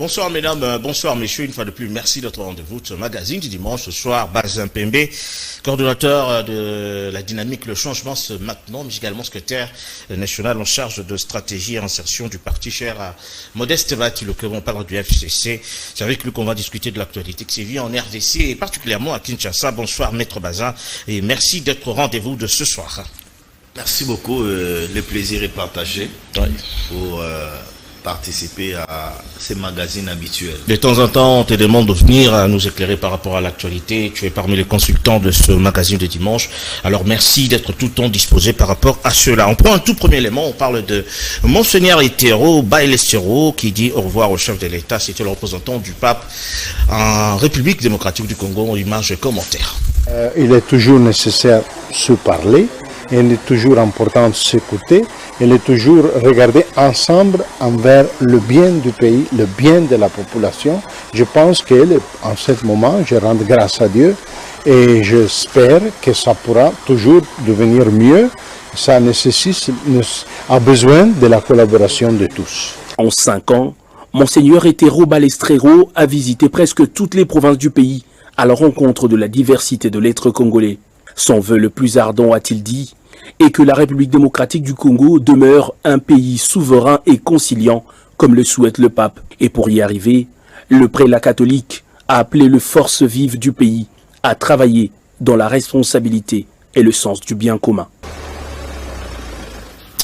Bonsoir mesdames, bonsoir messieurs, une fois de plus, merci d'être au rendez-vous de ce magazine du dimanche. Ce soir, Bazin Pembe, coordonnateur de la dynamique Le Changement, ce maintenant, mais également secrétaire national en charge de stratégie et insertion du parti cher à Modeste Batilouke. On parle du FCC. C'est avec lui qu'on va discuter de l'actualité qui sévit en RDC et particulièrement à Kinshasa. Bonsoir maître Bazin et merci d'être au rendez-vous de ce soir. Merci beaucoup, le plaisir est partagé pour participer à ces magazines habituels. De temps en temps, on te demande de venir nous éclairer par rapport à l'actualité. Tu es parmi les consultants de ce magazine de dimanche. Alors merci d'être tout le temps disposé par rapport à cela. On prend un tout premier élément, on parle de Monseigneur Hétéro Bailestero qui dit au revoir au chef de l'État. C'était le représentant du pape en République démocratique du Congo. Image et commentaire. Il est toujours nécessaire de se parler. Il est toujours important de s'écouter. Il est toujours regarder ensemble envers le bien du pays, le bien de la population. Je pense qu'en ce moment, je rends grâce à Dieu et j'espère que ça pourra toujours devenir mieux. Ça a besoin de la collaboration de tous. En 5 ans, Monseigneur Hétéro Bailestero a visité presque toutes les provinces du pays à la rencontre de la diversité de l'être congolais. Son vœu le plus ardent, a-t-il dit, et que la République démocratique du Congo demeure un pays souverain et conciliant, comme le souhaite le pape. Et pour y arriver, le prélat catholique a appelé les forces vives du pays à travailler dans la responsabilité et le sens du bien commun.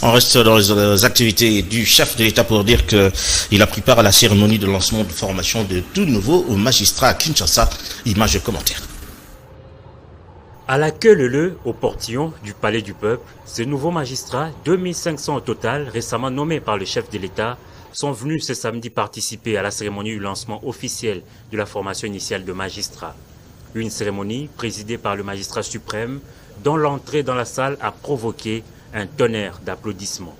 On reste dans les activités du chef de l'État pour dire qu'il a pris part à la cérémonie de lancement de formation de tout nouveau magistrats à Kinshasa. Image et commentaire. À la queue au portillon du Palais du Peuple, ces nouveaux magistrats, 2500 au total, récemment nommés par le chef de l'État, sont venus ce samedi participer à la cérémonie du lancement officiel de la formation initiale de magistrats. Une cérémonie présidée par le magistrat suprême, dont l'entrée dans la salle a provoqué un tonnerre d'applaudissements.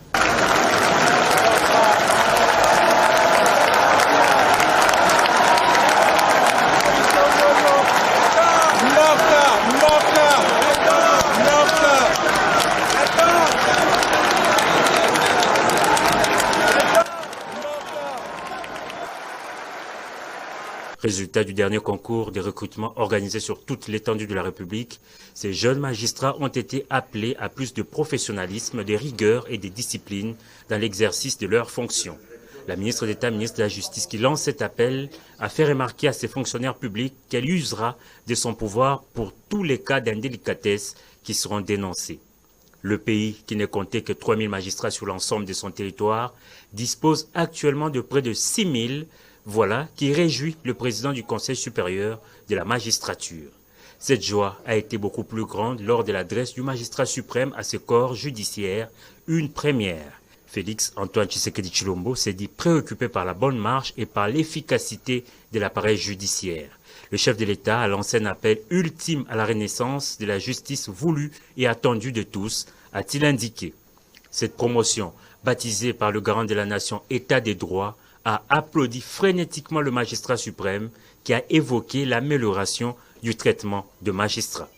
Résultat du dernier concours de recrutement organisé sur toute l'étendue de la République, ces jeunes magistrats ont été appelés à plus de professionnalisme, de rigueur et de discipline dans l'exercice de leurs fonctions. La ministre d'État, ministre de la Justice, qui lance cet appel, a fait remarquer à ses fonctionnaires publics qu'elle usera de son pouvoir pour tous les cas d'indélicatesse qui seront dénoncés. Le pays, qui ne comptait que 3000 magistrats sur l'ensemble de son territoire, dispose actuellement de près de 6000. Voilà qui réjouit le président du Conseil supérieur de la magistrature. Cette joie a été beaucoup plus grande lors de l'adresse du magistrat suprême à ce corps judiciaire, une première. Félix Antoine Tshisekedi Tshilombo s'est dit préoccupé par la bonne marche et par l'efficacité de l'appareil judiciaire. Le chef de l'État a lancé un appel ultime à la renaissance de la justice voulue et attendue de tous, a-t-il indiqué. Cette promotion, baptisée par le garant de la nation État des droits, a applaudi frénétiquement le magistrat suprême qui a évoqué l'amélioration du traitement de magistrats.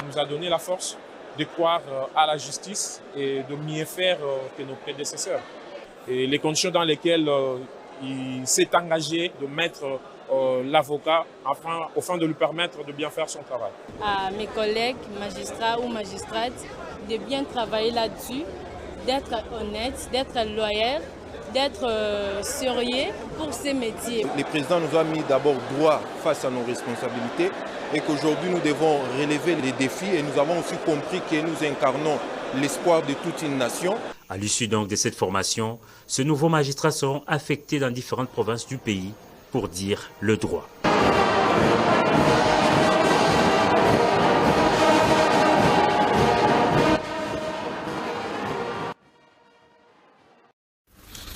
Il nous a donné la force de croire à la justice et de mieux faire que nos prédécesseurs. Et les conditions dans lesquelles il s'est engagé de mettre l'avocat afin de lui permettre de bien faire son travail. À mes collègues, magistrats ou magistrates, de bien travailler là-dessus, d'être honnête, d'être loyal, d'être sérieux pour ces métiers. Le président nous a mis d'abord droit face à nos responsabilités et qu'aujourd'hui nous devons relever les défis et nous avons aussi compris que nous incarnons l'espoir de toute une nation. À l'issue donc de cette formation, ces nouveaux magistrats seront affectés dans différentes provinces du pays pour dire le droit.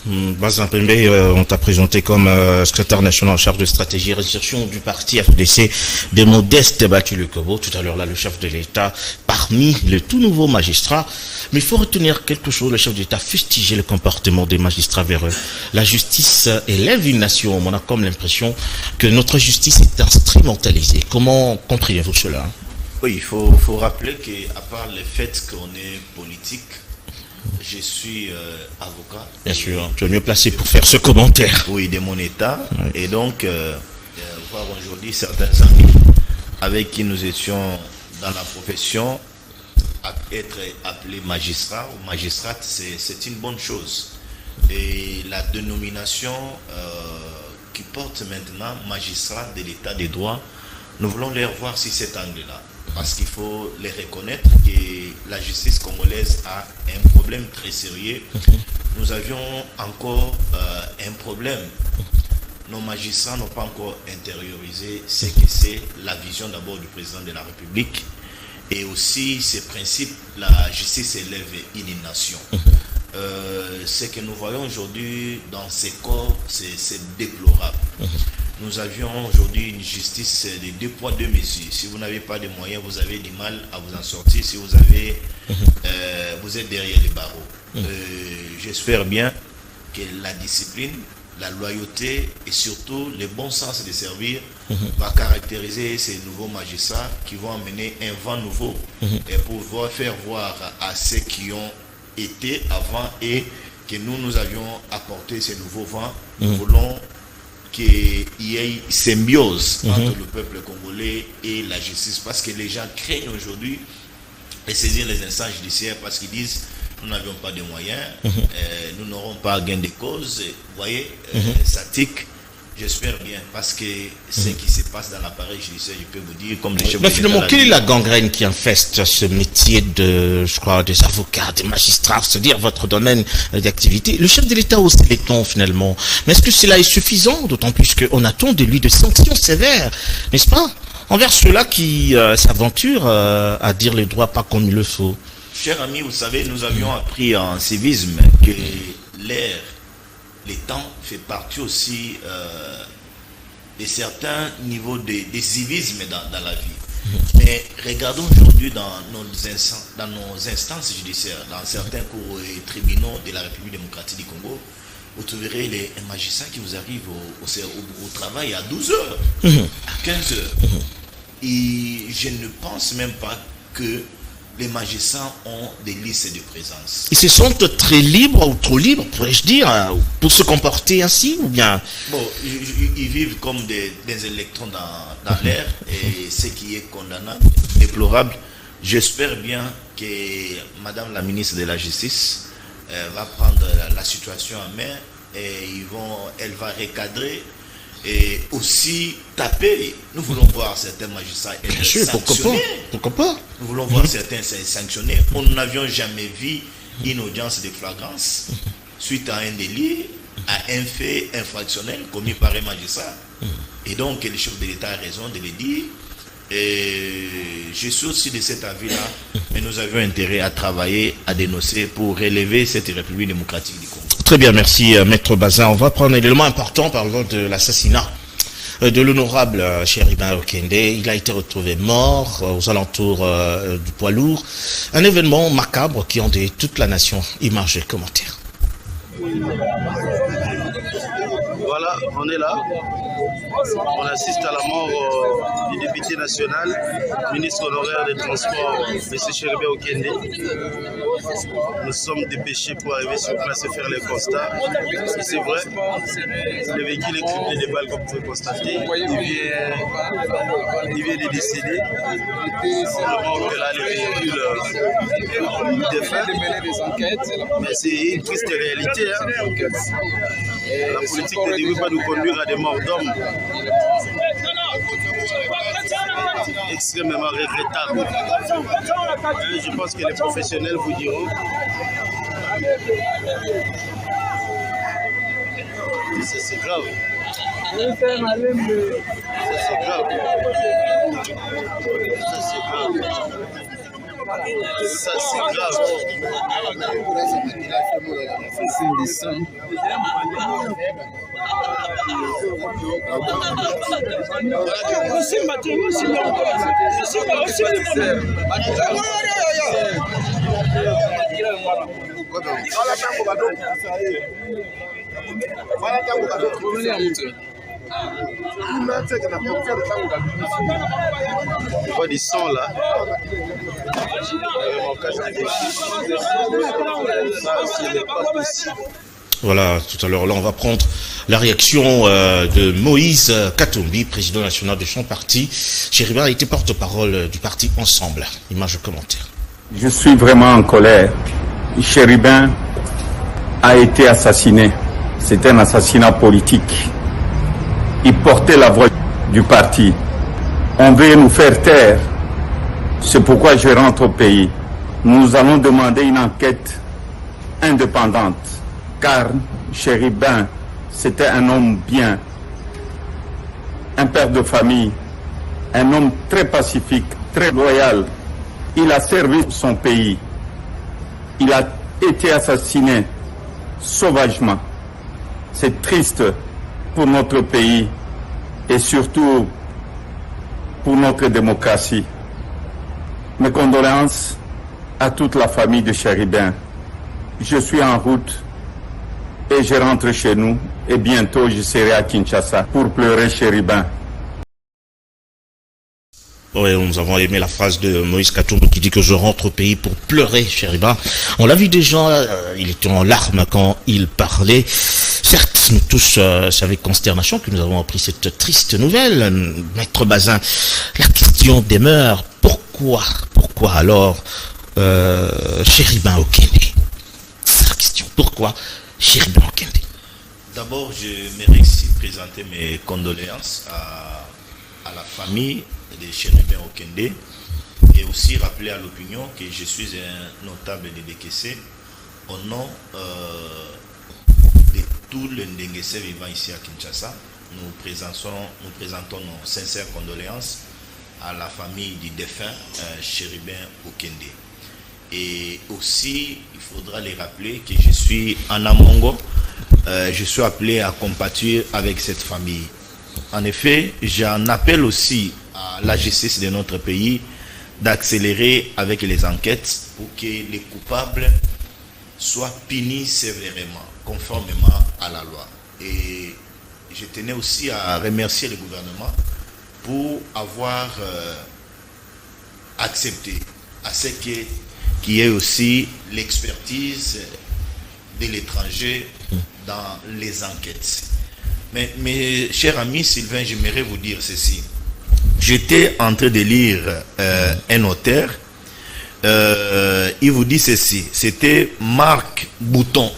Bazin Pembe, on t'a présenté comme secrétaire national en charge de stratégie et réinsertion du parti FDC de Modeste Batilouke. Tout à l'heure là, le chef de l'État, parmi les tout nouveaux magistrats, mais il faut retenir quelque chose, le chef de l'État fustigeait le comportement des magistrats vers eux. La justice élève une nation, on a comme l'impression que notre justice est instrumentalisée. Comment comprenez-vous cela? Oui, il faut rappeler qu'à part le fait qu'on est politique, je suis avocat. Bien sûr, tu es mieux placé pour faire ce commentaire. Oui, de mon état. Oui. Et donc, voir aujourd'hui certains amis avec qui nous étions dans la profession, être appelé magistrat ou magistrate, c'est une bonne chose. Et la dénomination qui porte maintenant magistrat de l'état des droits, nous voulons les revoir sur cet angle-là. Parce qu'il faut les reconnaître que la justice congolaise a un problème très sérieux. Nous avions encore un problème. Nos magistrats n'ont pas encore intériorisé ce que c'est la vision d'abord du président de la République et aussi ces principes, la justice élève une nation. Ce que nous voyons aujourd'hui dans ces corps, c'est déplorable. Nous avions aujourd'hui une justice de 2 poids 2 mesures. Si vous n'avez pas de moyens, vous avez du mal à vous en sortir. Si vous avez, vous êtes derrière les barreaux. J'espère bien que la discipline, la loyauté et surtout le bon sens de servir va caractériser ces nouveaux magistrats qui vont amener un vent nouveau et pouvoir faire voir à ceux qui ont été avant et que nous avions apporté ces nouveaux vents. Nous voulons qu'il y ait une symbiose entre le peuple congolais et la justice, parce que les gens craignent aujourd'hui de saisir les instances judiciaires parce qu'ils disent nous n'avions pas de moyens, nous n'aurons pas gain de cause. Vous voyez, ça tique. J'espère bien, parce que ce qui se passe dans l'appareil judiciaire, je peux vous dire, comme les chefs de l'État. Finalement, quelle est la gangrène qui infeste ce métier de, je crois, des avocats, des magistrats, c'est-à-dire votre domaine d'activité? Le chef de l'État hausse les tons finalement. Mais est-ce que cela est suffisant, d'autant plus qu'on attend de lui de sanctions sévères, n'est-ce pas, envers ceux-là qui s'aventurent à dire les droits pas comme il le faut? Cher ami, vous savez, nous avions appris en civisme que l'air, les temps fait partie aussi de certains niveaux de civisme dans la vie. Mais regardons aujourd'hui dans nos instances judiciaires, dans certains cours et tribunaux de la République démocratique du Congo, vous trouverez les magistrats qui vous arrivent au travail à 12 heures, à 15 heures. Et je ne pense même pas que les magistrats ont des listes de présence. Ils se sentent très libres ou trop libres, pourrais-je dire, pour se comporter ainsi ou bien? Bon, ils vivent comme des électrons dans l'air, et ce qui est condamnable, déplorable. J'espère bien que Madame la ministre de la Justice va prendre la situation en main et elle va recadrer et aussi taper. Nous voulons voir certains magistrats être sanctionnés. Pourquoi pas? Nous voulons voir certains sanctionnés. Nous n'avions jamais vu une audience de flagrance suite à un délit, à un fait infractionnel commis par un magistrat. Et donc le chef de l'État a raison de le dire. Et je suis aussi de cet avis-là, mais nous avions intérêt à travailler, à dénoncer pour relever cette République démocratique du Congo. Très bien, merci Maître Bazin. On va prendre un élément important, parlant de l'assassinat de l'honorable Chéribin Okende. Il a été retrouvé mort aux alentours du poids lourd. Un événement macabre qui endeuille toute la nation. Images et commentaires. Voilà, on est là. On assiste à la mort du député national, ministre honoraire des Transports, M. Chéribin Okende. Nous sommes dépêchés pour arriver sur place et faire les constats. Et c'est vrai, le véhicule est criblé de balles, comme vous pouvez constater. Il vient de décéder. Probablement que là, le véhicule défunt. Mais c'est une triste réalité. La politique ne devrait pas nous conduire à des morts d'hommes. Extrêmement regrettable. Je pense que les professionnels vous diront. C'est grave. Ça c'est grave. Ça c'est grave. Je vois du sang là. Ça, ce n'est pas possible. Voilà, tout à l'heure, là, on va prendre la réaction de Moïse Katumbi, président national de son parti. Chéribin a été porte-parole du parti Ensemble. Image commentaire. Je suis vraiment en colère. Chéribin a été assassiné. C'est un assassinat politique. Il portait la voix du parti. On veut nous faire taire. C'est pourquoi je rentre au pays. Nous allons demander une enquête indépendante. Car Chéribin, c'était un homme bien, un père de famille, un homme très pacifique, très loyal. Il a servi son pays. Il a été assassiné sauvagement. C'est triste pour notre pays et surtout pour notre démocratie. Mes condoléances à toute la famille de Chéribin. Je suis en route et je rentre chez nous et bientôt je serai à Kinshasa pour pleurer Chéribin. Oui, nous avons aimé la phrase de Moïse Katumbi qui dit que je rentre au pays pour pleurer Chéribin. On l'a vu déjà, il était en larmes quand il parlait. Certes, nous tous, c'est avec consternation que nous avons appris cette triste nouvelle. Maître Bazin, la question demeure, pourquoi alors Chéribin Okende? C'est la question, pourquoi Chéribin Okende? D'abord, j'aimerais ici présenter mes condoléances à la famille de Chéribin Okende et aussi rappeler à l'opinion que je suis un notable de Dekese au nom de tous les Ndengese vivant ici à Kinshasa. Nous présentons nos sincères condoléances à la famille du défunt Chéribin Okende. Et aussi, il faudra les rappeler que je suis en Amongo. Je suis appelé à compatir avec cette famille. En effet, j'en appelle aussi à la justice de notre pays d'accélérer avec les enquêtes pour que les coupables soient punis sévèrement, conformément à la loi. Et je tenais aussi à remercier le gouvernement pour avoir accepté à ce qu'il y ait aussi l'expertise de l'étranger dans les enquêtes. Mais mes chers amis, Sylvain, j'aimerais vous dire ceci. J'étais en train de lire un auteur. Il vous dit ceci. C'était Marc Bouton.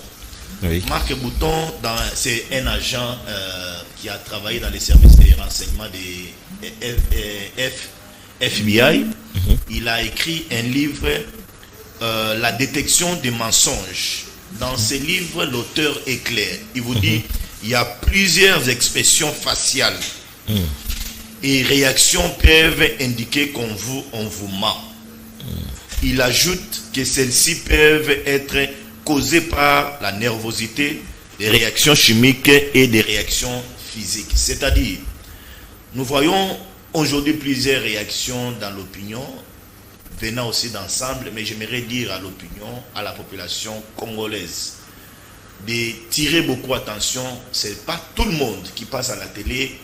Oui. Marc Bouton, c'est un agent qui a travaillé dans les services de renseignement des FBI. Il a écrit un livre, La détection des mensonges. Dans ce livre, l'auteur est clair. Il vous dit, il y a plusieurs expressions faciales et réactions peuvent indiquer qu'on vous ment. Il ajoute que celles-ci peuvent être causées par la nervosité, des réactions chimiques et des réactions physiques. C'est-à-dire, nous voyons aujourd'hui plusieurs réactions dans l'opinion, venant aussi d'ensemble, mais j'aimerais dire à l'opinion, à la population congolaise, de tirer beaucoup attention. C'est pas tout le monde qui passe à la télé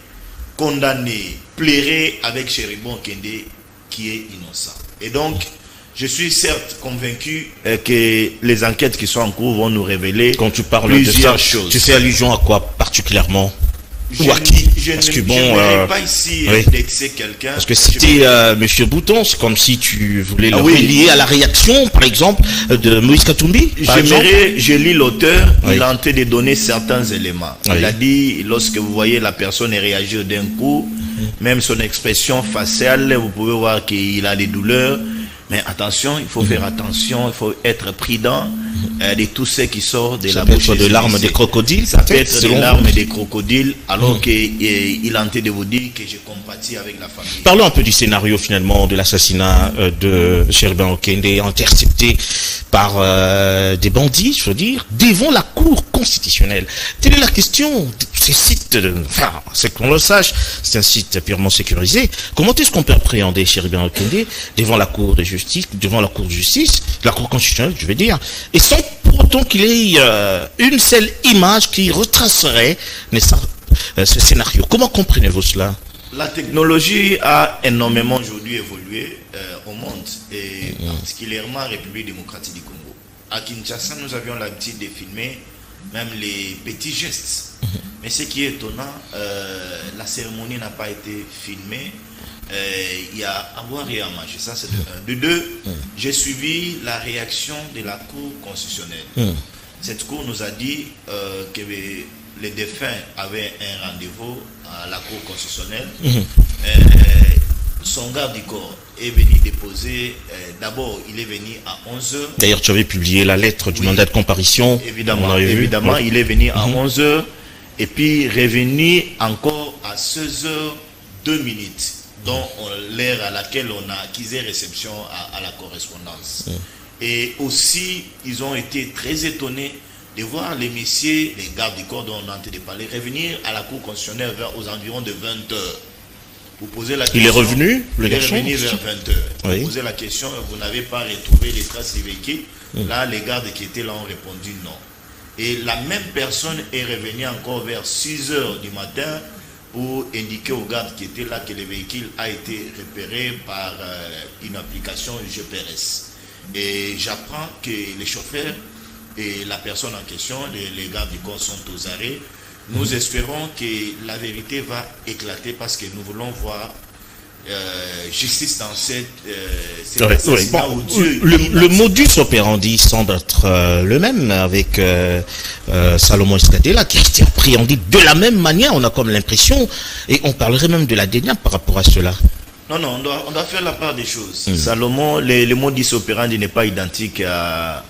condamné, plairait avec Chéribin Okende qui est innocent. Et donc, je suis certes convaincu que les enquêtes qui sont en cours vont nous révéler quand tu parles plusieurs de ça, choses. Tu fais allusion à quoi particulièrement? Ou à qui? Parce que bon, pas ici indexer quelqu'un. Parce que citer Monsieur Bouton, c'est comme si tu voulais le relier à la réaction, par exemple, de Moïse Katumbi. Je lis l'auteur, il a tenté de donner certains éléments. Il a dit, lorsque vous voyez la personne réagir d'un coup, même son expression faciale, vous pouvez voir qu'il a des douleurs. Mais attention, il faut faire attention, il faut être prudent de tout ce qui sort de la bouche. Ça peut être de larmes des crocodiles. Ça peut être des larmes des crocodiles, alors qu'il a tenté de vous dire que je compatis avec la famille. Parlons un peu du scénario finalement de l'assassinat de Chéribin Okende, intercepté par des bandits, je veux dire, devant la Cour constitutionnelle. Telle est la question. Ces sites, enfin, c'est qu'on le sache, c'est un site purement sécurisé. Comment est-ce qu'on peut appréhender Chéribin Okende devant la Cour de justice, la Cour constitutionnelle, je veux dire, et sans pour autant qu'il y ait une seule image qui retracerait, n'est-ce pas, ce scénario. Comment comprenez-vous cela? La technologie a énormément aujourd'hui évolué au monde, et particulièrement en République démocratique du Congo. À Kinshasa, nous avions l'habitude de filmer même les petits gestes. Mais ce qui est étonnant, la cérémonie n'a pas été filmée. Il y a à boire et à manger. Ça, c'est de un. De deux, j'ai suivi la réaction de la Cour constitutionnelle. Cette Cour nous a dit que les défunts avaient un rendez-vous à la Cour constitutionnelle. Son garde du corps est venu déposer, d'abord il est venu à 11h. D'ailleurs, tu avais publié la lettre du mandat de comparution. Évidemment, il est venu à 11h et puis revenu encore à 16h02, dont l'heure à laquelle on a acquis réception à la correspondance. Et aussi, ils ont été très étonnés de voir les messieurs, les gardes du corps dont on a entendu parler, revenir à la Cour constitutionnelle aux environs de 20h. Vous posez la question, il est revenu, le garçon? Il est revenu vers 20h. Vous posez la question, vous n'avez pas retrouvé les traces du véhicule. Là, les gardes qui étaient là ont répondu non. Et la même personne est revenue encore vers 6h du matin pour indiquer aux gardes qui étaient là que le véhicule a été repéré par une application GPS. Et j'apprends que les chauffeurs et la personne en question, les gardes du corps sont aux arrêts. Nous espérons que la vérité va éclater parce que nous voulons voir justice dans cette assassinat odieux. Le modus operandi semble être le même avec Salomon Escadela qui a été appréhendé de la même manière, on a comme l'impression, et on parlerait même de la dénia par rapport à cela. Non, on doit faire la part des choses. Salomon, le modus operandi n'est pas identique à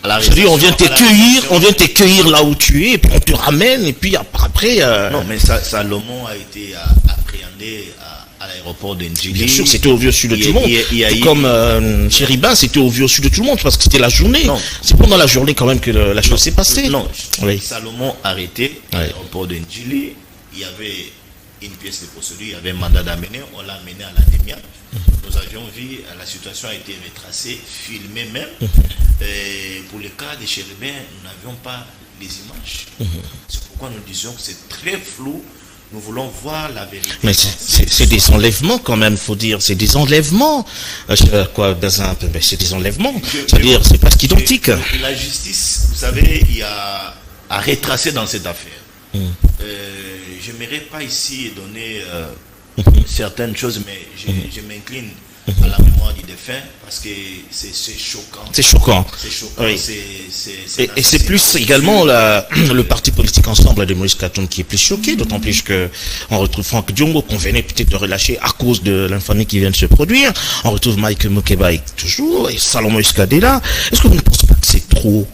la c'est-à-dire, on vient te cueillir là où tu es, et puis on te ramène, et puis après... Non, mais Salomon a été appréhendé à l'aéroport de Ndjili. Bien sûr, c'était au vu au sud de tout le monde. Comme Chéribin, c'était au vu au sud de tout le monde, parce que c'était la journée. C'est pendant la journée quand même que la chose s'est passée. Non, Salomon arrêté à l'aéroport de Ndjili. Il y avait une pièce de procédure, il y avait un mandat d'amener, on l'a amené à la dénia. Nous avions vu, la situation a été retracée, filmée même. Et pour le cas de Chéribin, nous n'avions pas les images. C'est pourquoi nous disions que c'est très flou. Nous voulons voir la vérité. Mais c'est des enlèvements quand même, faut dire. C'est des enlèvements. C'est des enlèvements. C'est-à-dire, c'est presque identique. La justice, vous savez, il y a à retracer dans cette affaire. Je n'aimerais pas ici donner certaines choses, mais je m'incline à la mémoire du défunt parce que c'est choquant. C'est choquant. C'est choquant. Oui. Et c'est plus également le parti politique Ensemble de Moïse Katumbi qui est plus choqué, d'autant plus que on retrouve Franck Diongo qu'on venait peut-être de relâcher à cause de l'infamie qui vient de se produire. On retrouve Mike Mukeba toujours et Salomon Escadela. Est-ce que vous ne pensez pas que c'est trop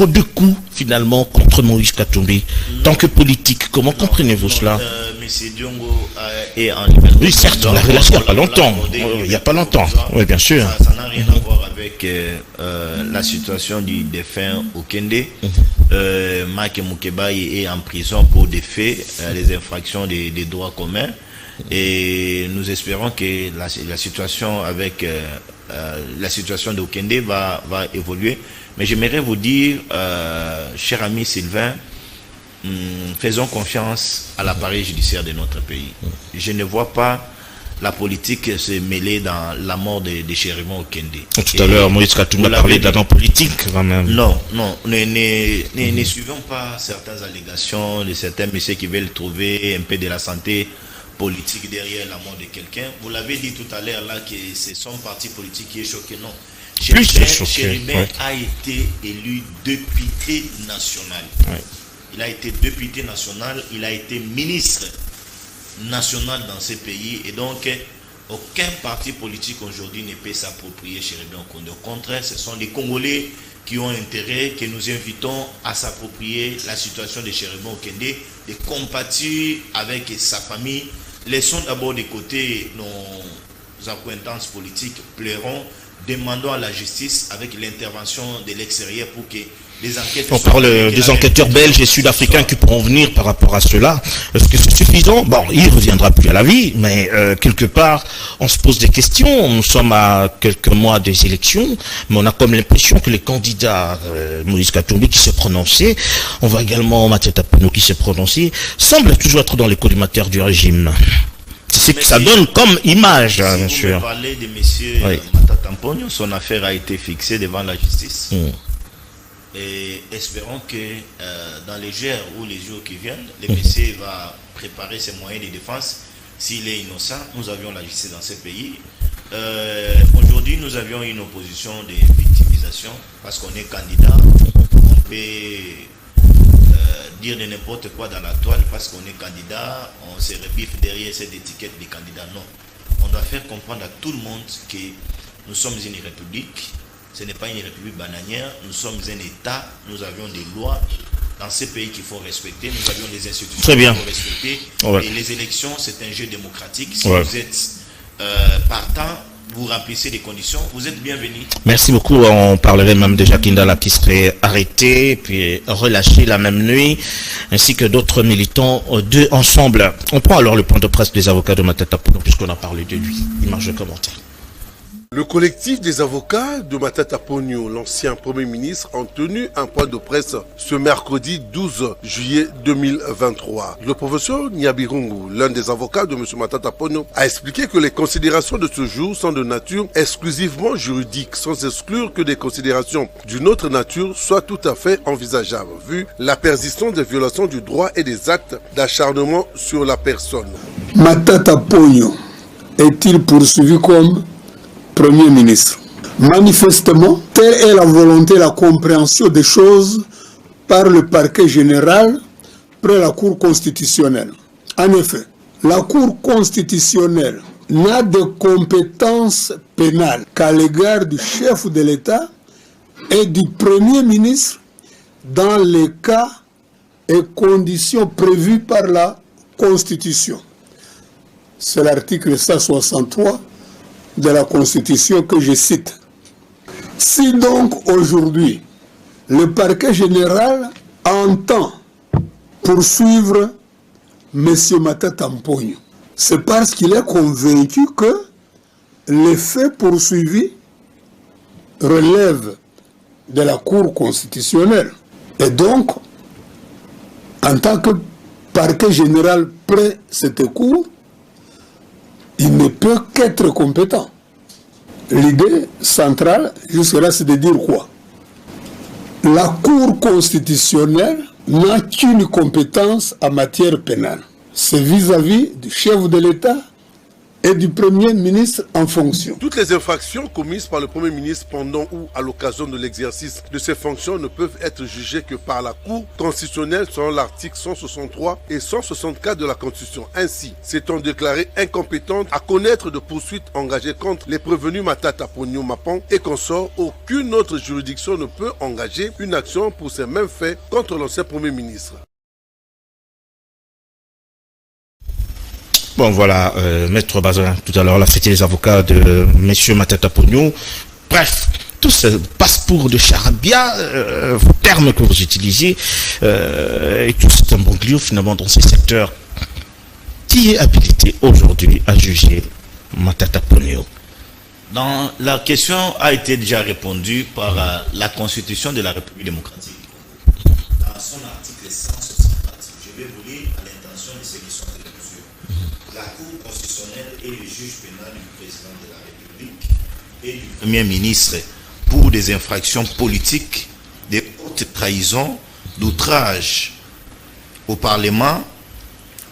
de coups finalement contre Moïse Katumbi tant que politique? Comment comprenez-vous cela? Monsieur Diongo est en liberté. Oui, certes, on l'a relâché il n'y a pas longtemps. Il n'y a pas longtemps. Oui, bien sûr. Ça n'a rien à voir avec la situation du défunt Okende. Mike Mukeba est en prison pour des faits, les infractions des droits communs. Et nous espérons que la situation avec la situation d'Okende va évoluer. Mais j'aimerais vous dire, cher ami Sylvain, faisons confiance à l'appareil judiciaire de notre pays. Je ne vois pas la politique se mêler dans la mort de Chéribin Okende. Tout à l'heure, Moïse Katumbi a parlé de la politique quand même. Non, ne suivons pas certaines allégations de certains messieurs qui veulent trouver un peu de la santé politique derrière la mort de quelqu'un. Vous l'avez dit tout à l'heure là que c'est son parti politique qui est choqué. Non. Chéribin a été élu député national. Il a été député national, il a été ministre national dans ce pays. Et donc, aucun parti politique aujourd'hui ne peut s'approprier Chéribin Okende. Au contraire, ce sont les Congolais qui ont intérêt, que nous invitons à s'approprier la situation de Chéribin Okende, de compatir avec sa famille. Laissons d'abord de côté nos accointances politiques, pleurons, demandons à la justice avec l'intervention de l'extérieur pour que les enquêtes. On parle des enquêteurs belges et sud-africains qui pourront venir par rapport à cela. Est-ce que c'est suffisant? Bon, il ne reviendra plus à la vie, mais quelque part, on se pose des questions. Nous sommes à quelques mois des élections, mais on a comme l'impression que les candidats, Moïse Katumbi qui s'est prononcé, on voit également Matata Ponyo qui s'est prononcé, semblent toujours être dans les collimateurs du régime. C'est ce que ça donne comme image, si bien sûr. Vous me parlez de M. Matata Ponyo, son affaire a été fixée devant la justice. Et espérons que dans les jours ou les jours qui viennent, le monsieur va préparer ses moyens de défense. S'il est innocent, nous avions la justice dans ce pays. Aujourd'hui, nous avions une opposition de victimisation parce qu'on est candidat. On peut dire de n'importe quoi dans la toile parce qu'on est candidat. On se rebiffe derrière cette étiquette de candidat. Non. On doit faire comprendre à tout le monde que nous sommes une république. Ce n'est pas une république bananière, nous sommes un État, nous avions des lois dans ces pays qu'il faut respecter, nous avions des institutions qu'il faut respecter. Ouais. Et les élections, c'est un jeu démocratique. Si vous êtes partant, vous remplissez les conditions, vous êtes bienvenus. Merci beaucoup. On parlerait même de Jacques Ndala qui serait arrêté, puis relâché la même nuit, ainsi que d'autres militants, deux ensemble. On prend alors le point de presse des avocats de Matata Ponyo, puisqu'on a parlé de lui. Image de commentaire. Le collectif des avocats de Matata Ponyo, l'ancien Premier ministre, ont tenu un point de presse ce mercredi 12 juillet 2023. Le professeur Nyabirungu, l'un des avocats de M. Matata Ponyo, a expliqué que les considérations de ce jour sont de nature exclusivement juridique, sans exclure que des considérations d'une autre nature soient tout à fait envisageables, vu la persistance des violations du droit et des actes d'acharnement sur la personne. Matata Ponyo est-il poursuivi comme Premier ministre? Manifestement, telle est la volonté et la compréhension des choses par le parquet général près la Cour constitutionnelle. En effet, la Cour constitutionnelle n'a de compétences pénales qu'à l'égard du chef de l'État et du Premier ministre dans les cas et conditions prévues par la Constitution. C'est l'article 163 de la Constitution que je cite. Si donc aujourd'hui le parquet général entend poursuivre M. Matata Ponyo, c'est parce qu'il est convaincu que les faits poursuivis relèvent de la Cour constitutionnelle. Et donc, en tant que parquet général près cette cour, il ne peut qu'être compétent. L'idée centrale, jusque-là, c'est de dire quoi? La Cour constitutionnelle n'a qu'une compétence en matière pénale. C'est vis-à-vis du chef de l'État et du Premier ministre en fonction. Toutes les infractions commises par le Premier ministre pendant ou à l'occasion de l'exercice de ses fonctions ne peuvent être jugées que par la Cour constitutionnelle selon l'article 163 et 164 de la Constitution. Ainsi, s'étant déclarée incompétente à connaître de poursuites engagées contre les prévenus Matata Ponyo Mapan et consorts, aucune autre juridiction ne peut engager une action pour ces mêmes faits contre l'ancien Premier ministre. Bon, voilà, Maître Bazin, tout à l'heure, l'a fêté les avocats de M. Matata Ponyo. Bref, tout ce passeport de charabia, vos termes que vous utilisez, et tout c'est un bon glio finalement dans ces secteurs. Qui est habilité aujourd'hui à juger Matata Ponyo? Dans la question a été déjà répondue par la Constitution de la République démocratique. Dans son article 164, je vais vous lire à l'intention de ceux qui sont de mesure. La Cour constitutionnelle et le juge pénal du président de la République et du Premier ministre pour des infractions politiques, de haute trahison, d'outrage au Parlement,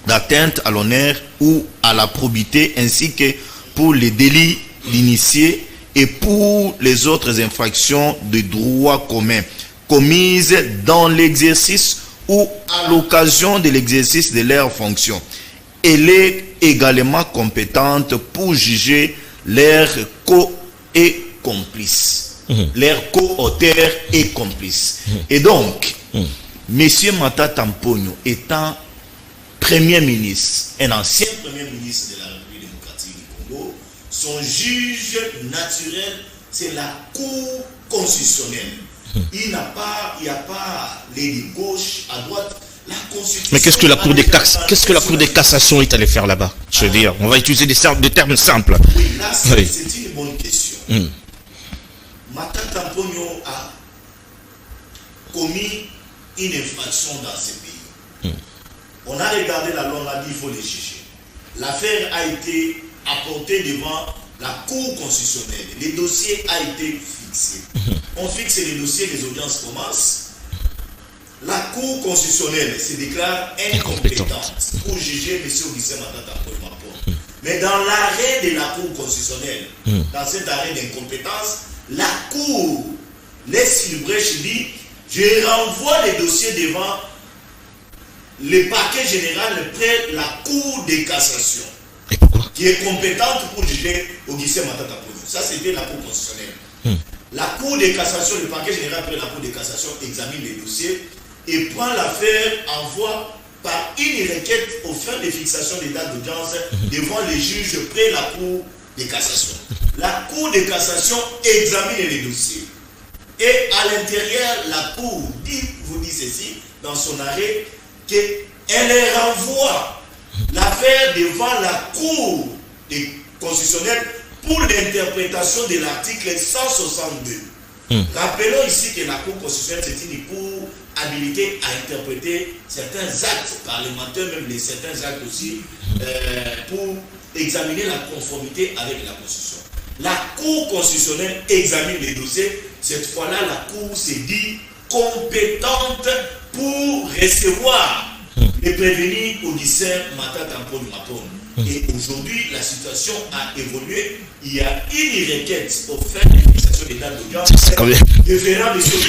d'atteinte à l'honneur ou à la probité, ainsi que pour les délits d'initiés et pour les autres infractions de droit commun commises dans l'exercice ou à l'occasion de l'exercice de leurs fonctions. Elle est également compétente pour juger leurs co- et complices, leurs co-auteurs et complices. Et donc, M. Matata Ponyo étant Premier ministre, un ancien Premier ministre de la République démocratique du Congo, son juge naturel, c'est la Cour constitutionnelle. Il n'y a pas les de gauche, à droite. La Constitution. Mais qu'est-ce que la Cour des cassations est allée faire là-bas? Je veux dire, on va utiliser des termes simples. Oui, là, c'est une bonne question. Matata Ponyo a commis une infraction dans ce pays. On a regardé la loi, on a dit qu'il faut les juger. L'affaire a été apportée devant la Cour constitutionnelle. Le dossier a été fixé. On fixe les dossiers, les audiences commencent. La Cour constitutionnelle se déclare incompétente pour juger M. Augustin Matata Ponyo. Mais dans l'arrêt de la Cour constitutionnelle, dans cet arrêt d'incompétence, la Cour laisse une brèche, dit je renvoie les dossiers devant le parquet général près la Cour de cassation, qui est compétente pour juger Augustin Matata Ponyo. Ça, c'était la Cour constitutionnelle. La Cour de cassation, le parquet général près la Cour de cassation examine les dossiers et prend l'affaire, envoie par une requête aux fins de fixation des dates d'audience devant les juges près la Cour de cassation. La Cour de cassation examine les dossiers. Et à l'intérieur, la Cour vous dit ceci, dans son arrêt, qu'elle renvoie l'affaire devant la Cour constitutionnelle pour l'interprétation de l'article 162. Rappelons ici que la Cour constitutionnelle, c'est une cour habilitée à interpréter certains actes parlementaires, même certains actes aussi, pour examiner la conformité avec la Constitution. La Cour constitutionnelle examine les dossiers. Cette fois-là, la Cour s'est dit compétente pour recevoir les prévenus Augustin Matata Ponyo. Et aujourd'hui, la situation a évolué. Il y a une requête au fait de fixation des dates d'audience.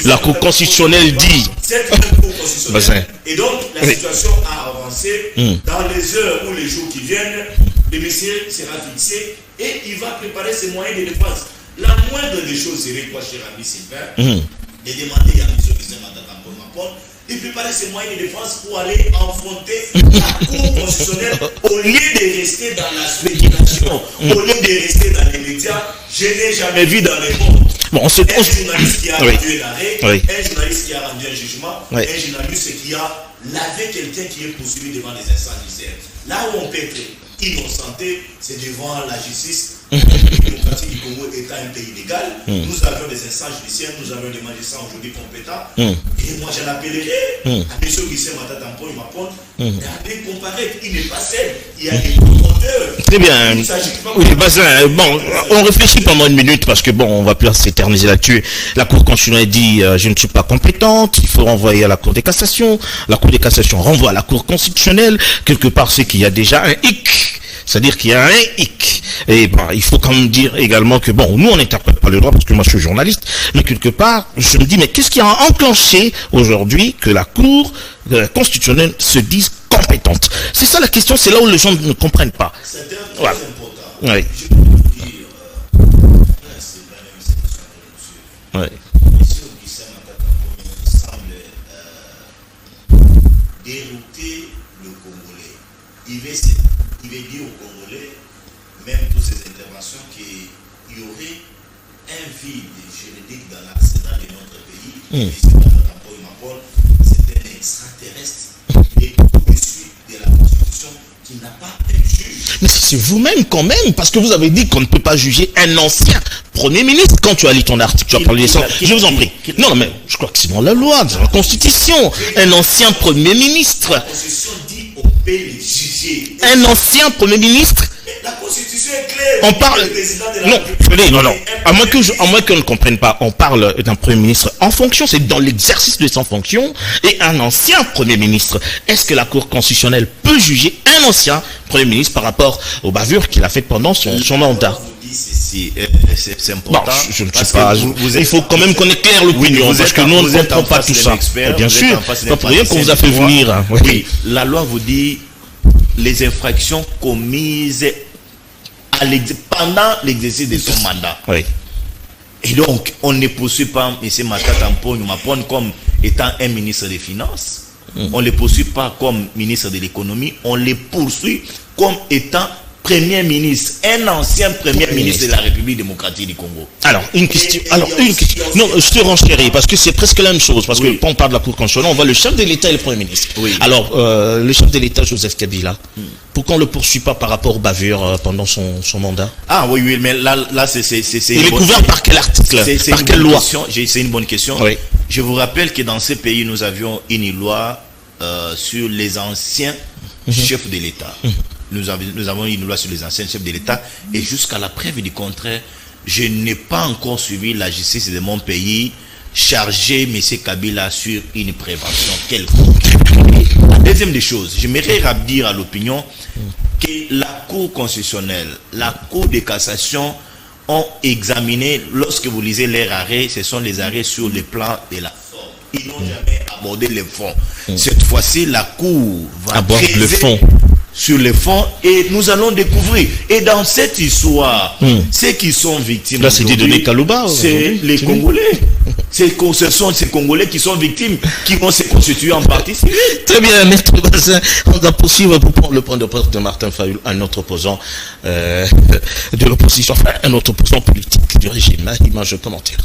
La Cour constitutionnelle dit. Cette même Cour constitutionnelle. Et donc, la situation a avancé. Dans les heures ou les jours qui viennent, le monsieur sera fixé et il va préparer ses moyens de défense. La moindre des choses serait quoi, cher ami Sylvain, de demander à M. Augustin Matata Ponyo de préparer ses moyens de défense pour aller affronter la Cour constitutionnelle au lieu de rester dans la spéculation, au lieu de rester dans les médias. Je n'ai jamais vu dans le monde un journaliste qui a rendu un arrêt, un journaliste qui a rendu un jugement, un journaliste qui a lavé quelqu'un qui est poursuivi devant les instances judiciaires. Là où on peut être innocenté, c'est devant la justice. La démocratie du Congo étant un pays légal, nous avions des instances judiciaires, nous avions des magistrats aujourd'hui compétents. Et moi, j'en appellerai à M. Augustin Matata Ponyo d'aller comparer. Il n'est pas seul. Il y a des promoteurs. Très bien. Oui, Bazin, bon, on réfléchit pendant une minute parce que bon, on va plus s'éterniser là-dessus. La Cour constitutionnelle dit je ne suis pas compétente, il faut renvoyer à la Cour des cassations. La Cour des cassations renvoie à la Cour constitutionnelle. Quelque part, c'est qu'il y a déjà un hic. C'est-à-dire qu'il y a un hic. Et bon, il faut quand même dire également que bon, nous on n'interprète pas le droit parce que moi je suis journaliste, mais quelque part, je me dis, mais qu'est-ce qui a enclenché aujourd'hui que la Cour constitutionnelle se dise compétente? C'est ça la question, c'est là où les gens ne comprennent pas. C'est très important. Oui. Je peux vous dire, oui. M. Augustin Matata Ponyo semble dérouter le Congolais. Il veut dire aux Congolais, même pour ces interventions, qu'il y aurait un vide juridique dans l'arsenal de notre pays. C'est un extraterrestre qui est au-dessus de la Constitution, qui n'a pas un juge. Mais c'est vous-même quand même, parce que vous avez dit qu'on ne peut pas juger un ancien Premier ministre. Quand tu as lu ton article, tu as parlé de ça. Je vous en prie. Non, mais je crois que c'est dans la loi, dans la Constitution. Un ancien Premier ministre. La Constitution dit on peut les juger. Un ancien Premier ministre. La Constitution est claire. On parle. Non. À moins qu'on ne comprenne pas, on parle d'un Premier ministre en fonction, c'est dans l'exercice de son fonction, et un ancien Premier ministre. Est-ce que la Cour constitutionnelle peut juger un ancien Premier ministre par rapport aux bavures qu'il a faites pendant son mandat? C'est important. Bon, je ne sais pas. Il faut quand même qu'on éclaire l'opinion, parce que nous, on ne comprend pas tout ça. Bien sûr, pas pour rien qu'on vous a fait venir. Oui, la loi vous dit les infractions commises pendant l'exercice de son mandat. Oui. Et donc, on ne poursuit pas M. Matata Ponyo comme étant un ministre des Finances. On ne le poursuit pas comme ministre de l'économie. On le poursuit comme étant Premier ministre, un ancien Premier ministre de la République démocratique du Congo. Alors, une question. Non, je te renchéris, parce que c'est presque la même chose. Parce que quand on parle de la Cour constitutionnelle, on voit le chef de l'État et le Premier ministre. Oui. Alors, le chef de l'État, Joseph Kabila, pourquoi on ne le poursuit pas par rapport aux bavures pendant son mandat? Ah oui, mais là c'est il est couvert par quel article? Par quelle loi? C'est une bonne question. Oui. Je vous rappelle que dans ces pays, nous avions une loi sur les anciens chefs de l'État. Nous avons une loi sur les anciens chefs de l'État et jusqu'à la preuve du contraire, je n'ai pas encore suivi la justice de mon pays charger M. Kabila sur une prévention quelconque. La deuxième des choses, j'aimerais dire à l'opinion que la Cour constitutionnelle, la Cour de cassation ont examiné, lorsque vous lisez leurs arrêts, ce sont les arrêts sur le plan de la forme. Ils n'ont jamais abordé le fond. Cette fois-ci, la Cour va aborder le fond. Sur le fond et nous allons découvrir. Et dans cette histoire, ceux qui sont victimes, là c'est dit de Kalouba, c'est les Congolais. Ce sont ces Congolais qui sont victimes, qui vont se constituer en partie civile. Très bien, Maître Bazin. On va poursuivre pour prendre le point de presse de Martin Fayoulou, un autre opposant de l'opposition, enfin un autre opposant politique du régime. Image commentaire.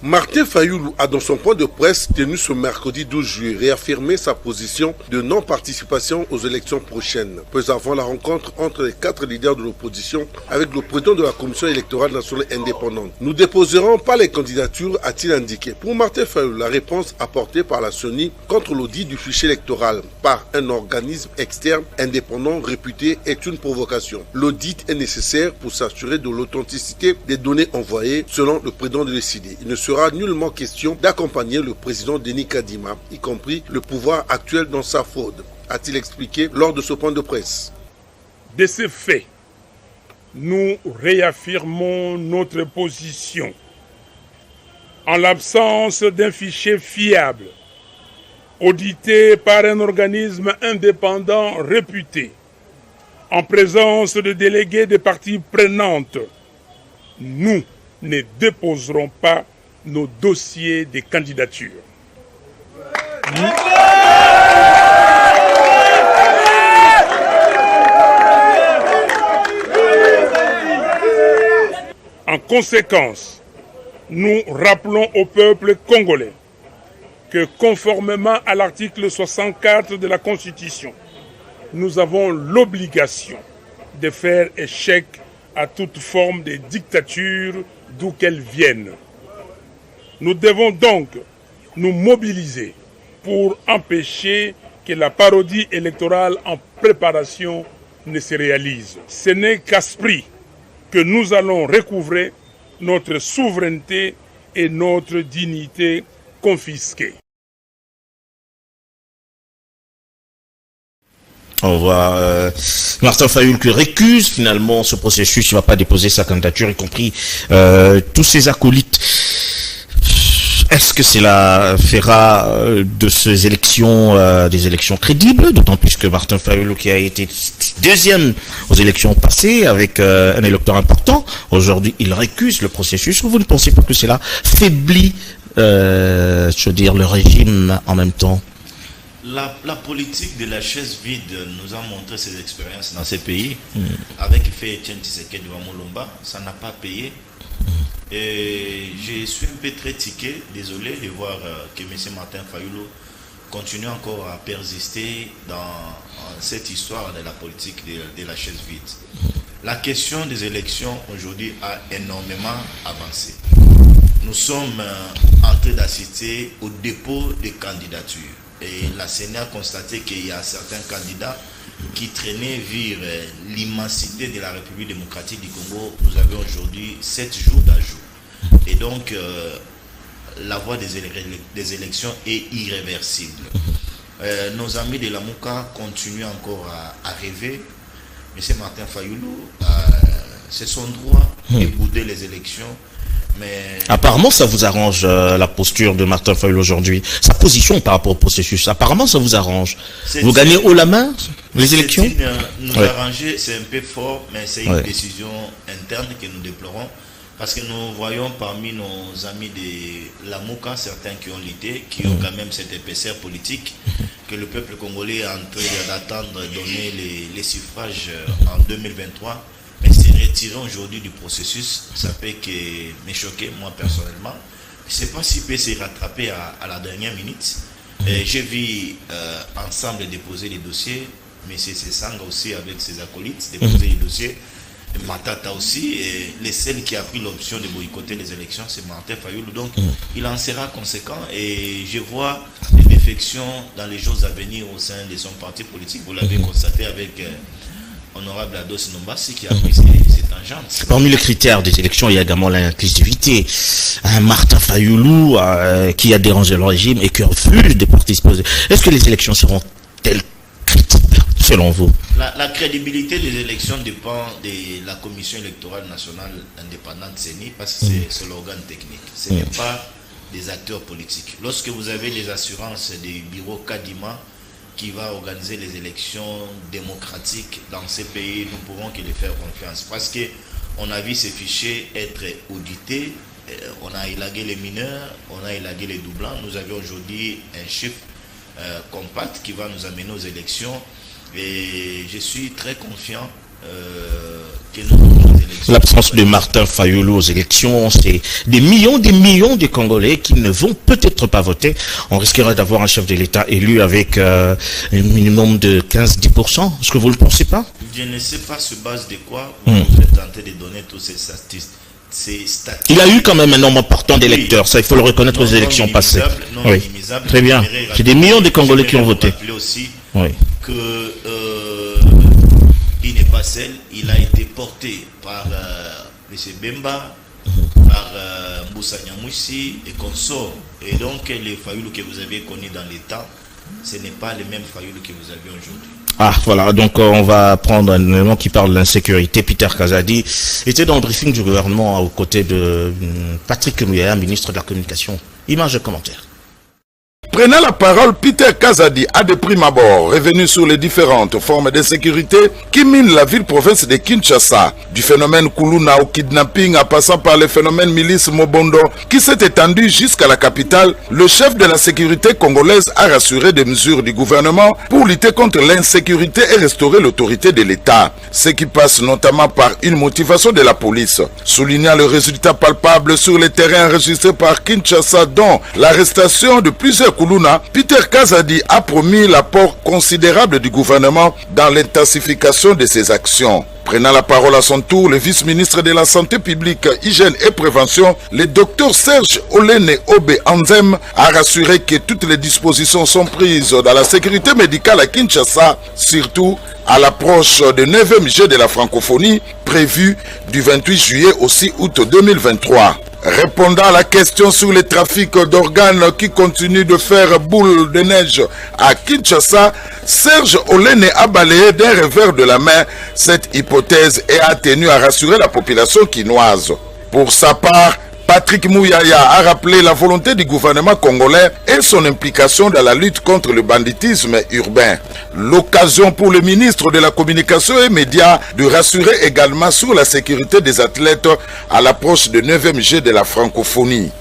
Martin Fayoulou a dans son point de presse tenu ce mercredi 12 juillet réaffirmé sa position de non-participation aux élections prochaines, peu avant la rencontre entre les 4 leaders de l'opposition avec le président de la Commission électorale nationale indépendante. Nous déposerons pas les candidatures, a-t-il indiqué. Pour Martin Fayoulou, la réponse apportée par la CENI contre l'audit du fichier électoral par un organisme externe indépendant réputé est une provocation. L'audit est nécessaire pour s'assurer de l'authenticité des données envoyées selon le président de décider. Il ne sera nullement question d'accompagner le président Denis Kadima, y compris le pouvoir actuel dans sa fraude, a-t-il expliqué lors de ce point de presse. De ce fait, nous réaffirmons notre position. En l'absence d'un fichier fiable, audité par un organisme indépendant réputé, en présence de délégués des parties prenantes, nous ne déposerons pas nos dossiers de candidature. En conséquence, nous rappelons au peuple congolais que conformément à l'article 64 de la Constitution, nous avons l'obligation de faire échec à toute forme de dictature d'où qu'elle vienne. Nous devons donc nous mobiliser pour empêcher que la parodie électorale en préparation ne se réalise. Ce n'est qu'à ce prix que nous allons recouvrer notre souveraineté et notre dignité confisquées. On voit Martin Fayoulou qui récuse finalement ce processus, il ne va pas déposer sa candidature, y compris tous ses acolytes. Est-ce que cela fera de ces élections des élections crédibles, d'autant plus que Martin Fayoulou, qui a été deuxième aux élections passées avec un électeur important, aujourd'hui il récuse le processus. Vous ne pensez pas que cela faiblit, je veux dire, le régime en même temps? La politique de la chaise vide nous a montré ses expériences dans ces pays. Avec fait Etienne Tshisekedi de Wamolomba, ça n'a pas payé. Et je suis un peu très tiqué, désolé de voir que M. Martin Fayoulou continue encore à persister dans cette histoire de la politique de la chaise vide. La question des élections aujourd'hui a énormément avancé. Nous sommes en train d'assister au dépôt des candidatures. Et la CENI a constaté qu'il y a certains candidats qui traînaient vers l'immensité de la République démocratique du Congo. Nous avons aujourd'hui 7 jours d'ajout. Et donc, la voie des élections est irréversible. Nos amis de la Mouka continuent encore à rêver. M. Martin Fayoulou, c'est son droit de bouder les élections. Mais... Apparemment, ça vous arrange la posture de Martin Fayoulou aujourd'hui. Sa position par rapport au processus, apparemment, ça vous arrange. Vous gagnez haut la main les élections? Nous arranger, c'est un peu fort, mais c'est une décision interne que nous déplorons. Parce que nous voyons parmi nos amis de la Mouka, certains qui ont l'idée, qui ont quand même cette épaisseur politique, que le peuple congolais est en train d'attendre donner les suffrages en 2023, mais se retirant aujourd'hui du processus, ça peut que me choquer, moi personnellement. Je ne sais pas s'il peut se rattraper à la dernière minute. J'ai vu ensemble déposer les dossiers, M. Sessanga aussi avec ses acolytes déposer les dossiers. Matata aussi, et le seul qui a pris l'option de boycotter les élections, c'est Martin Fayoulou. Donc, il en sera conséquent et je vois des défections dans les jours à venir au sein de son parti politique. Vous l'avez constaté avec Honorable Ados Nombasi qui a pris cette tangente. Parmi les critères des élections, il y a également l'inclusivité. Martin Fayoulou qui a dérangé le régime et qui refuse de participer. Est-ce que les élections seront-elles critères selon vous? La crédibilité des élections dépend de la Commission électorale nationale indépendante CENI parce que c'est l'organe technique. Ce n'est pas des acteurs politiques. Lorsque vous avez les assurances du bureau Kadima qui va organiser les élections démocratiques dans ces pays, nous pouvons que les faire confiance. Parce qu'on a vu ces fichiers être audités, on a élagué les mineurs, on a élagué les doublants. Nous avions aujourd'hui un chiffre compact qui va nous amener aux élections. Et je suis très confiant que l'absence de Martin Fayoulou aux élections, c'est des millions de Congolais qui ne vont peut-être pas voter. On risquerait d'avoir un chef de l'État élu avec un minimum de 15-10%. Est-ce que vous ne le pensez pas? Je ne sais pas sur base de quoi vous êtes tenté de donner tous ces statistiques. Il a eu quand même un nombre important d'électeurs, ça il faut le reconnaître aux élections passées. Oui. Très bien. C'est des millions de Congolais qui ont voté. Oui. Que il n'est pas seul, il a été porté par M. Bemba, par Moussa Nyamouissi et consorts. Et donc les Fayoulou que vous avez connus dans les temps, ce n'est pas les mêmes Fayoulou que vous avez aujourd'hui. Ah voilà, donc on va prendre un élément qui parle de l'insécurité. Peter Kazadi était dans le briefing du gouvernement aux côtés de Patrick Muyaya, ministre de la Communication. Image de commentaire. Prenant la parole, Peter Kazadi a de prime abord revenu sur les différentes formes de sécurité qui minent la ville-province de Kinshasa, du phénomène Kuluna au kidnapping en passant par le phénomène milice Mobondo qui s'est étendu jusqu'à la capitale. Le chef de la sécurité congolaise a rassuré des mesures du gouvernement pour lutter contre l'insécurité et restaurer l'autorité de l'État, ce qui passe notamment par une motivation de la police. Soulignant le résultat palpable sur les terrains enregistrés par Kinshasa, dont l'arrestation de plusieurs Kuluna, Peter Kazadi a promis l'apport considérable du gouvernement dans l'intensification de ses actions. Prenant la parole à son tour, le vice-ministre de la Santé publique, Hygiène et Prévention, le docteur Serge Olene Obe Anzem, a rassuré que toutes les dispositions sont prises dans la sécurité médicale à Kinshasa, surtout à l'approche du 9e Jeu de la francophonie, prévu du 28 juillet au 6 août 2023. Répondant à la question sur le trafic d'organes qui continue de faire boule de neige à Kinshasa, Serge Olene a balayé d'un revers de la main cette hypothèse et a tenu à rassurer la population quinoise. Pour sa part, Patrick Muyaya a rappelé la volonté du gouvernement congolais et son implication dans la lutte contre le banditisme urbain. L'occasion pour le ministre de la Communication et Médias de rassurer également sur la sécurité des athlètes à l'approche du 9e Jeu de la francophonie.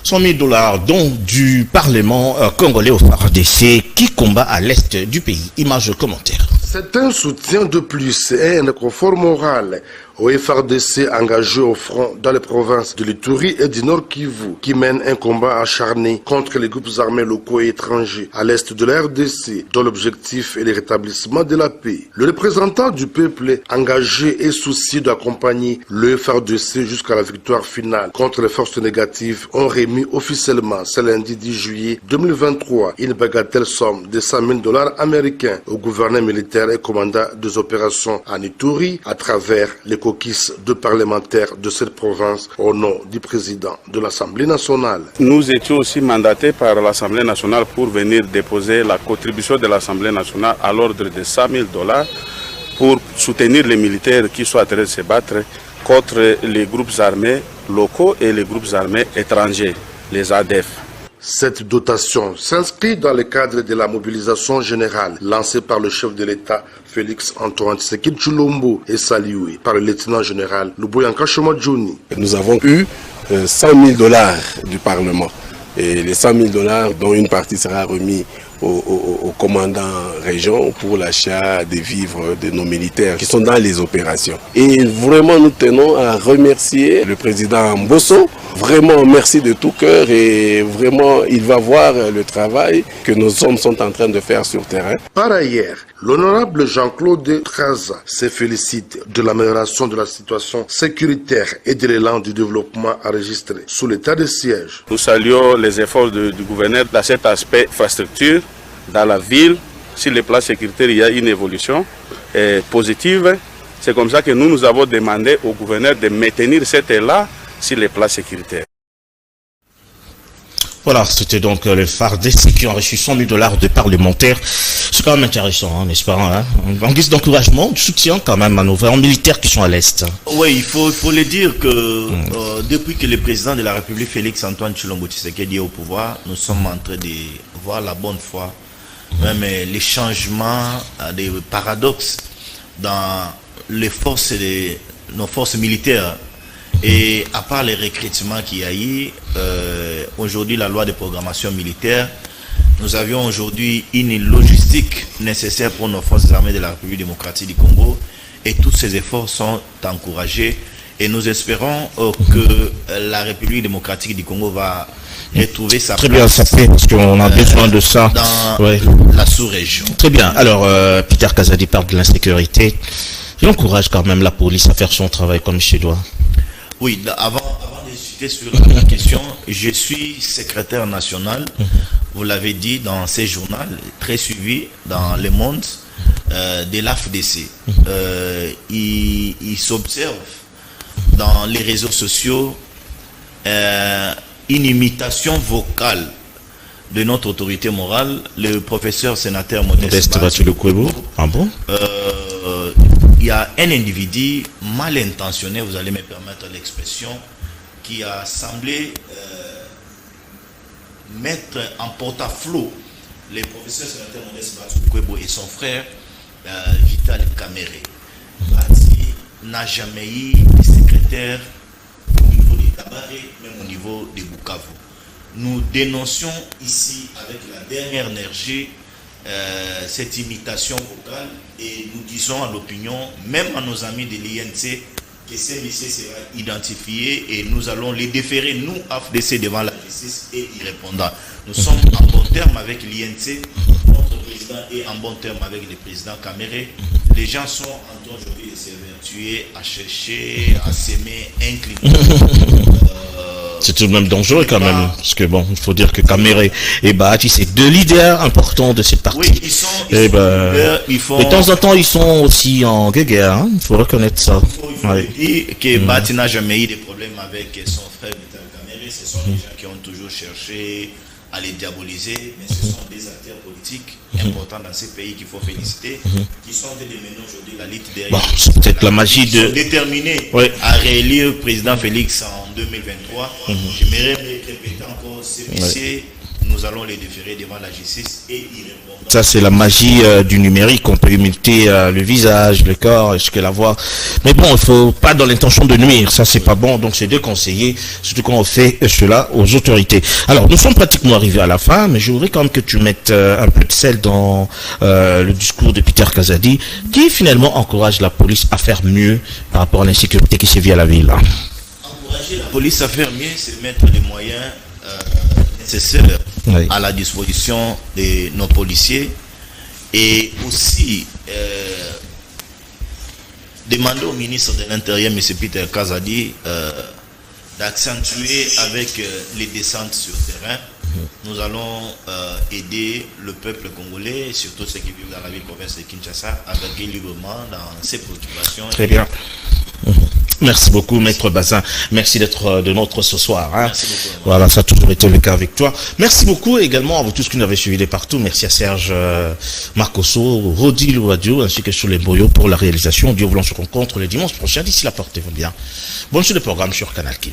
100 000 $, dont du Parlement congolais au FARDC qui combat à l'est du pays. Image de commentaire. C'est un soutien de plus et un confort moral au FARDC engagé au front dans les provinces de l'Ituri et du Nord Kivu, qui mène un combat acharné contre les groupes armés locaux et étrangers à l'est de la RDC, dont l'objectif est le rétablissement de la paix. Le représentant du peuple engagé et soucieux d'accompagner le FARDC jusqu'à la victoire finale contre les forces négatives ont remis officiellement ce lundi 10 juillet 2023 une bagatelle somme de 100 000 $ américains au gouverneur militaire et commandant des opérations en Ituri à travers les coquilles de parlementaires de cette province au nom du président de l'Assemblée nationale. Nous étions aussi mandatés par l'Assemblée nationale pour venir déposer la contribution de l'Assemblée nationale à l'ordre de 100 000 $ pour soutenir les militaires qui sont en train de se battre contre les groupes armés locaux et les groupes armés étrangers, les ADF. Cette dotation s'inscrit dans le cadre de la mobilisation générale lancée par le chef de l'État Félix Antoine Tshisekedi Tshilombo et saluée par le lieutenant général Luboyanka Shomadjouni. Nous avons eu 100 000 $ du Parlement et les 100 000 $ dont une partie sera remise au commandant région pour l'achat des vivres de nos militaires qui sont dans les opérations. Et vraiment nous tenons à remercier le président Mbosso. Vraiment merci de tout cœur et vraiment il va voir le travail que nos hommes sont en train de faire sur terrain. Par ailleurs, l'honorable Jean-Claude Traza se félicite de l'amélioration de la situation sécuritaire et de l'élan du développement enregistré sous l'état de siège. Nous saluons les efforts du gouverneur dans cet aspect infrastructure. Dans la ville, sur les plans sécuritaires, il y a une évolution positive. C'est comme ça que nous avons demandé au gouverneur de maintenir cet élan sur les plans sécuritaires. Voilà, c'était donc le FARDC qui ont reçu 100 000 $ de parlementaires. C'est quand même intéressant, n'est-ce pas, hein? En guise d'encouragement, de soutien quand même à nos frères militaires qui sont à l'Est. Oui, il faut le dire que depuis que le président de la République, Félix Antoine Tshilombo Tshisekedi, est au pouvoir, nous sommes en train de voir la bonne foi, même les changements, des paradoxes dans les forces nos forces militaires. Et à part les recrutements qu'il y a eu, aujourd'hui la loi de programmation militaire, nous avions aujourd'hui une logistique nécessaire pour nos forces armées de la République démocratique du Congo et tous ces efforts sont encouragés et nous espérons que la République démocratique du Congo va retrouver sa place. Très bien, ça fait parce qu'on a besoin de ça dans la sous-région. Très bien, alors Peter Kazadi parle de l'insécurité. Il encourage quand même la police à faire son travail comme il se doit. Oui, avant de discuter sur la question, je suis secrétaire national, vous l'avez dit dans ces journaux, très suivi dans le monde, de l'AFDC. Il s'observe dans les réseaux sociaux une imitation vocale de notre autorité morale, le professeur sénateur Modeste Batshilukwebo. Ah bon? Il y a un individu mal intentionné, vous allez me permettre l'expression, qui a semblé mettre en porte-à-flot les professeurs sénateurs Modeste Batshilukwebo et son frère Vital Kamere. Bati n'a jamais eu de secrétaire au niveau des Tabaré, même au niveau des Bukavu. Nous dénoncions ici avec la dernière énergie cette imitation vocale et nous disons à l'opinion, même à nos amis de l'INC, que ces lycées sera identifié et nous allons les déférer, nous, AFDC, devant la justice et y répondant. Nous sommes en bon terme avec l'INC, notre président est en bon terme avec le président Kamere. Les gens sont en train aujourd'hui de s'évertuer à chercher, à s'aimer, incliner. C'est tout de même dangereux quand même, parce que bon, il faut dire que Kamere et Bahati, c'est deux leaders importants de cette partie. Oui, ils sont leaders, de temps en temps, ils sont aussi en guerre, hein, il faut reconnaître ça. Il faut dire que Bahati n'a jamais eu de problème avec son frère Vital Kamere. Ce sont des gens qui ont toujours cherché à les diaboliser, mais ce sont des acteurs politiques importants dans ces pays qu'il faut féliciter, qui sont déterminés aujourd'hui la lutte derrière. Bon, c'est peut-être la magie de... Ils sont déterminés à réélire le président Félix en 2023. J'aimerais répéter encore, ces dossiers, nous allons les déférer devant la justice et y répondre. Ça, c'est la magie du numérique. On peut imiter le visage, le corps, jusqu'à la voix. Mais bon, il faut pas dans l'intention de nuire. Ça, c'est pas bon. Donc, c'est déconseillé. Surtout quand on fait cela aux autorités. Alors, nous sommes pratiquement arrivés à la fin, mais je voudrais quand même que tu mettes un peu de sel dans le discours de Peter Kazadi, qui finalement encourage la police à faire mieux par rapport à l'insécurité qui sévit à la ville. Encourager la police à faire mieux, c'est mettre les moyens nécessaires à la disposition de nos policiers et aussi demander au ministre de l'Intérieur, M. Peter Kazadi, d'accentuer avec les descentes sur terrain. Nous allons aider le peuple congolais, surtout ceux qui vivent dans la ville province de Kinshasa, à vaguer librement dans ses préoccupations. Très bien. Merci beaucoup, Maître Bazin. Merci d'être de notre ce soir. Hein. Merci beaucoup. Voilà, ça a toujours été le cas avec toi. Merci beaucoup également à vous tous qui nous avez suivis de partout. Merci à Serge Marcosso, Rodi Louadio, ainsi que sur les Boyaux pour la réalisation. Dieu voulant se rencontre le dimanche prochain. D'ici là, portez-vous bien. Bonne suite de programme sur Canal Kin.